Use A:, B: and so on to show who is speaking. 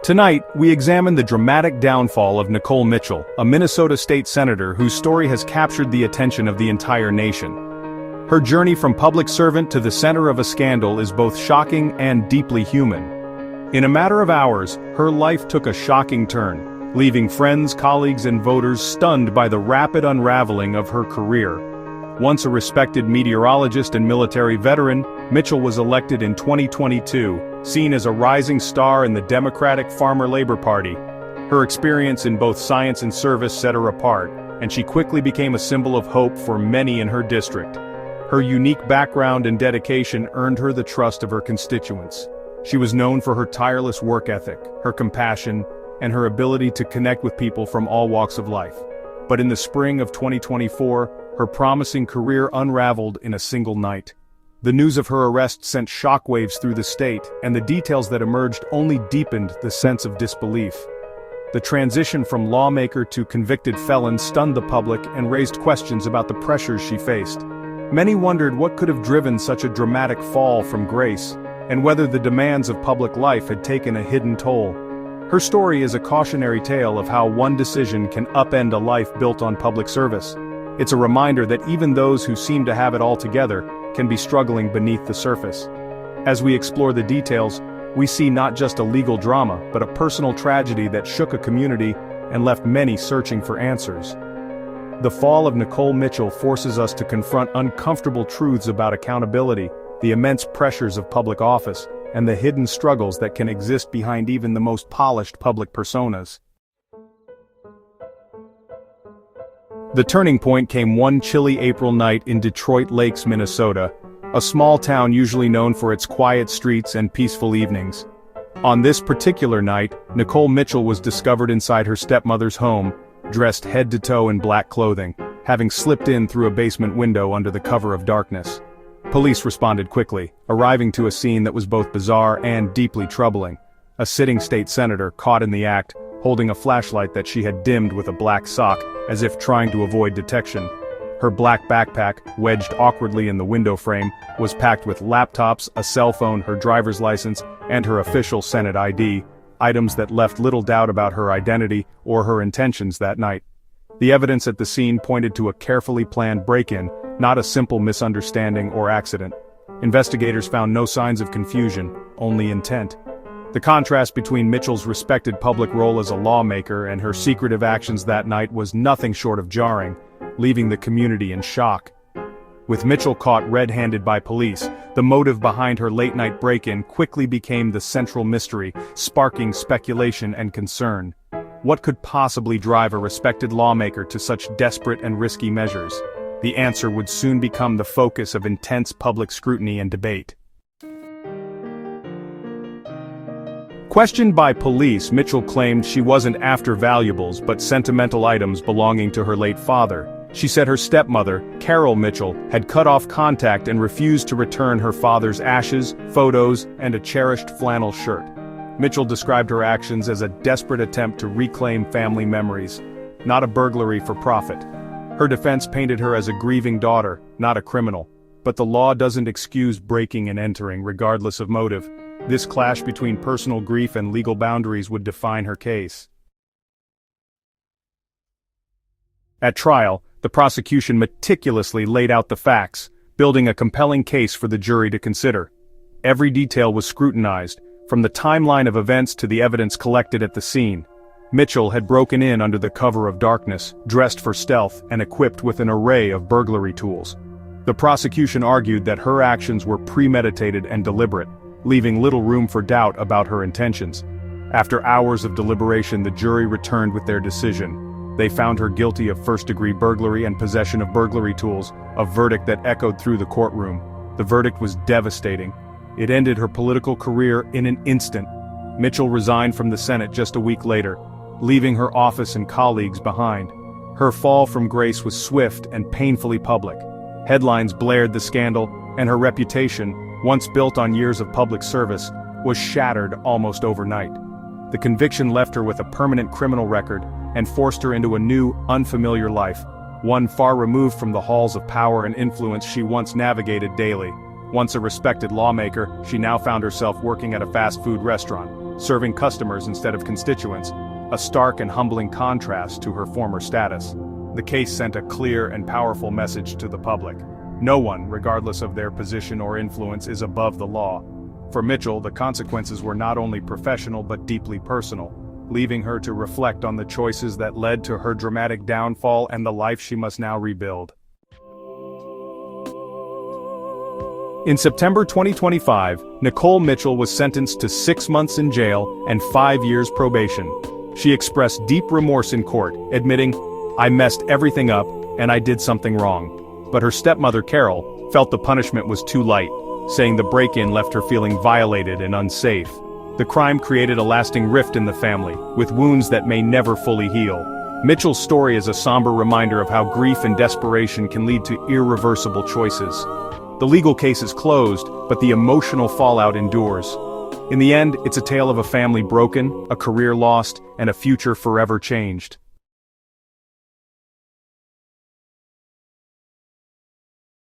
A: Tonight, we examine the dramatic downfall of Nicole Mitchell, a Minnesota state senator whose story has captured the attention of the entire nation. Her journey from public servant to the center of a scandal is both shocking and deeply human. In a matter of hours, her life took a shocking turn, leaving friends, colleagues, and voters stunned by the rapid unraveling of her career. Once a respected meteorologist and military veteran, Mitchell was elected in 2022, seen as a rising star in the Democratic Farmer-Labor Party. Her experience in both science and service set her apart, and she quickly became a symbol of hope for many in her district. Her unique background and dedication earned her the trust of her constituents. She was known for her tireless work ethic, her compassion, and her ability to connect with people from all walks of life. But in the spring of 2024, her promising career unraveled in a single night. The news of her arrest sent shockwaves through the state, and the details that emerged only deepened the sense of disbelief. The transition from lawmaker to convicted felon stunned the public and raised questions about the pressures she faced. Many wondered what could have driven such a dramatic fall from grace, and whether the demands of public life had taken a hidden toll. Her story is a cautionary tale of how one decision can upend a life built on public service. It's a reminder that even those who seem to have it all together can be struggling beneath the surface. As we explore the details, we see not just a legal drama, but a personal tragedy that shook a community and left many searching for answers. The fall of Nicole Mitchell forces us to confront uncomfortable truths about accountability, the immense pressures of public office, and the hidden struggles that can exist behind even the most polished public personas. The turning point came one chilly April night in Detroit Lakes, Minnesota, a small town usually known for its quiet streets and peaceful evenings. On this particular night, Nicole Mitchell was discovered inside her stepmother's home, dressed head to toe in black clothing, having slipped in through a basement window under the cover of darkness. Police responded quickly, arriving to a scene that was both bizarre and deeply troubling. A sitting state senator caught in the act, holding a flashlight that she had dimmed with a black sock, as if trying to avoid detection. Her black backpack, wedged awkwardly in the window frame, was packed with laptops, a cell phone, her driver's license, and her official Senate ID, items that left little doubt about her identity or her intentions that night. The evidence at the scene pointed to a carefully planned break-in, not a simple misunderstanding or accident. Investigators found no signs of confusion, only intent. The contrast between Mitchell's respected public role as a lawmaker and her secretive actions that night was nothing short of jarring, leaving the community in shock. With Mitchell caught red-handed by police, the motive behind her late-night break-in quickly became the central mystery, sparking speculation and concern. What could possibly drive a respected lawmaker to such desperate and risky measures? The answer would soon become the focus of intense public scrutiny and debate. Questioned by police, Mitchell claimed she wasn't after valuables but sentimental items belonging to her late father. She said her stepmother, Carol Mitchell, had cut off contact and refused to return her father's ashes, photos, and a cherished flannel shirt. Mitchell described her actions as a desperate attempt to reclaim family memories, not a burglary for profit. Her defense painted her as a grieving daughter, not a criminal. But the law doesn't excuse breaking and entering regardless of motive. This clash between personal grief and legal boundaries would define her case. At trial, the prosecution meticulously laid out the facts, building a compelling case for the jury to consider. Every detail was scrutinized, from the timeline of events to the evidence collected at the scene. Mitchell had broken in under the cover of darkness, dressed for stealth and equipped with an array of burglary tools. The prosecution argued that her actions were premeditated and deliberate, leaving little room for doubt about her intentions. After hours of deliberation, the jury returned with their decision. They found her guilty of first-degree burglary and possession of burglary tools, a verdict that echoed through the courtroom. The verdict was devastating. It ended her political career in an instant. Mitchell resigned from the Senate just a week later, leaving her office and colleagues behind. Her fall from grace was swift and painfully public. Headlines blared the scandal, and her reputation, once built on years of public service, was shattered almost overnight. The conviction left her with a permanent criminal record and forced her into a new, unfamiliar life, one far removed from the halls of power and influence she once navigated daily. Once a respected lawmaker, she now found herself working at a fast food restaurant, serving customers instead of constituents, a stark and humbling contrast to her former status. The case sent a clear and powerful message to the public. No one, regardless of their position or influence, is above the law. For Mitchell, the consequences were not only professional but deeply personal, leaving her to reflect on the choices that led to her dramatic downfall and the life she must now rebuild. In September 2025, Nicole Mitchell was sentenced to 6 months in jail and 5 years probation. She expressed deep remorse in court, admitting, "I messed everything up, and I did something wrong." But her stepmother, Carol, felt the punishment was too light, saying the break-in left her feeling violated and unsafe. The crime created a lasting rift in the family, with wounds that may never fully heal. Mitchell's story is a somber reminder of how grief and desperation can lead to irreversible choices. The legal case is closed, but the emotional fallout endures. In the end, it's a tale of a family broken, a career lost, and a future forever changed.